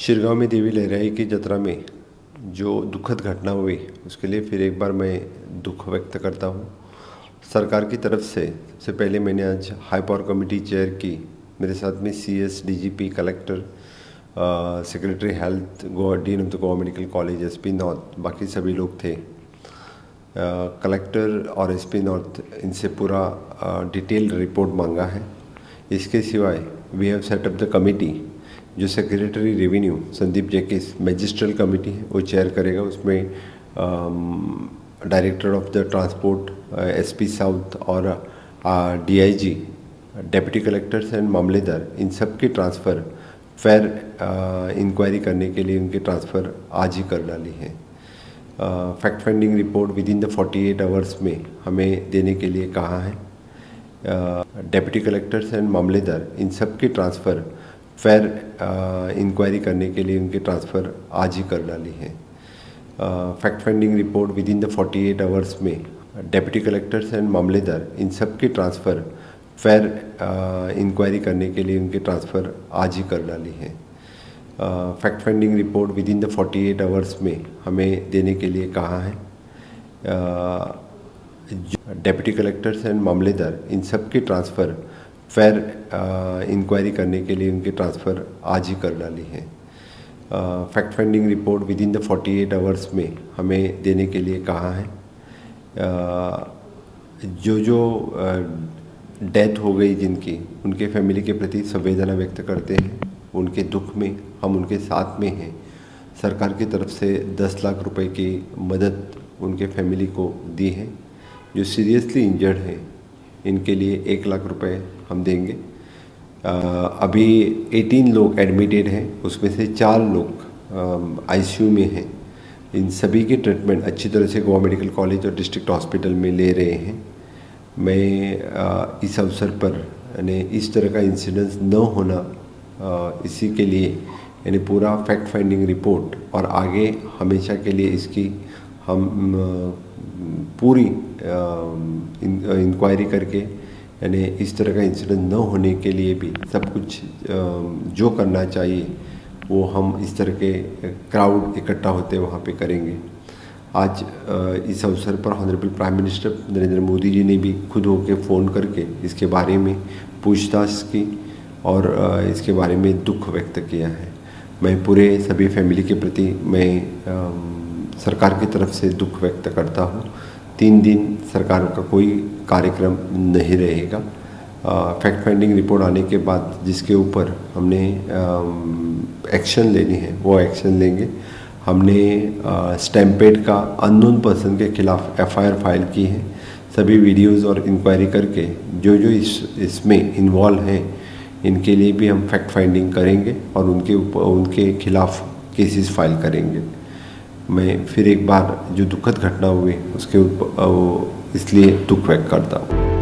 शिरगांव में देवी लहराई की जत्रा में जो दुखद घटना हुई उसके लिए फिर एक बार मैं दुख व्यक्त करता हूँ। सरकार की तरफ से सबसे पहले मैंने आज हाई पावर कमेटी चेयर की। मेरे साथ में CS, DGP, collector, secretary health, dean of the Goa medical college, SP north, बाकी सभी लोग थे। कलेक्टर और SP नॉर्थ इनसे पूरा डिटेल्ड रिपोर्ट मांगा है। इसके सिवाय we have set up the committee जो सेक्रेटरी रेवेन्यू संदीप जैकिस मैजिस्ट्रल कमेटी है वो चेयर करेगा। उसमें director of the transport, SP south और DIG, डेप्यूटी कलेक्टर्स एंड मामलेदार, इन सब की ट्रांसफ़र फेयर इंक्वायरी करने के लिए उनके ट्रांसफ़र आज ही कर डाली है। Fact finding report with in the 48 hours में हमें देने के लिए कहा है। डेप्यूटी कलेक्टर्स एंड मामलेदार, इन सब की ट्रांसफ़र फेयर इंक्वायरी करने के लिए उनके ट्रांसफ़र आज ही कर डाली है। Fact finding report with in the 48 hours में डेप्यूटी कलेक्टर्स एंड मामलेदार, इन सब की ट्रांसफ़र फेयर इंक्वायरी करने के लिए उनके ट्रांसफ़र आज ही कर डाली है। Fact finding report with in the 48 hours में हमें देने के लिए कहा है। डेप्यूटी कलेक्टर्स एंड मामलेदार, इन सब की ट्रांसफ़र फेयर इंक्वायरी करने के लिए उनके ट्रांसफ़र आज ही कर डाली है। Fact finding report with in the 48 hours में हमें देने के लिए कहा है। जो डेथ हो गई जिनकी, उनके फैमिली के प्रति संवेदना व्यक्त करते हैं। उनके दुख में हम उनके साथ में हैं। सरकार की तरफ से 10 लाख रुपए की मदद उनके फैमिली को दी है। जो सीरियसली इंजर्ड हैं इनके लिए 1 लाख रुपए हम देंगे। अभी 18 लोग एडमिटेड हैं, उसमें से 4 लोग ICU में हैं। इन सभी की ट्रीटमेंट अच्छी तरह से गोवा मेडिकल कॉलेज और डिस्ट्रिक्ट हॉस्पिटल में ले रहे हैं। मैं इस अवसर पर यानी इस तरह का इंसिडेंस न होना, इसी के लिए यानी पूरा फैक्ट फाइंडिंग रिपोर्ट और आगे हमेशा के लिए इसकी हम पूरी इंक्वायरी करके यानी इस तरह का इंसिडेंट न होने के लिए भी सब कुछ जो करना चाहिए वो हम इस तरह के क्राउड इकट्ठा होते वहाँ पे करेंगे। आज इस अवसर पर honourable prime minister Narendra Modi ji ने भी खुद होकर फ़ोन करके इसके बारे में पूछताछ की और इसके बारे में दुख व्यक्त किया है। मैं पूरे सभी फैमिली के प्रति मैं सरकार की तरफ से दुख व्यक्त करता हूँ। 3 दिन सरकार का कोई कार्यक्रम नहीं रहेगा। फैक्ट फाइंडिंग रिपोर्ट आने के बाद जिसके ऊपर हमने एक्शन लेनी है वो एक्शन लेंगे। हमने स्टैम्पेड का अननोन पर्सन के खिलाफ FIR फाइल की है। सभी वीडियोस और इंक्वायरी करके जो इसमें इन्वॉल्व हैं इनके लिए भी हम फैक्ट फाइंडिंग करेंगे और उनके खिलाफ केसेस फाइल करेंगे। मैं फिर एक बार जो दुखद घटना हुई उसके ऊपर इसलिए दुख व्यक्त करता हूँ।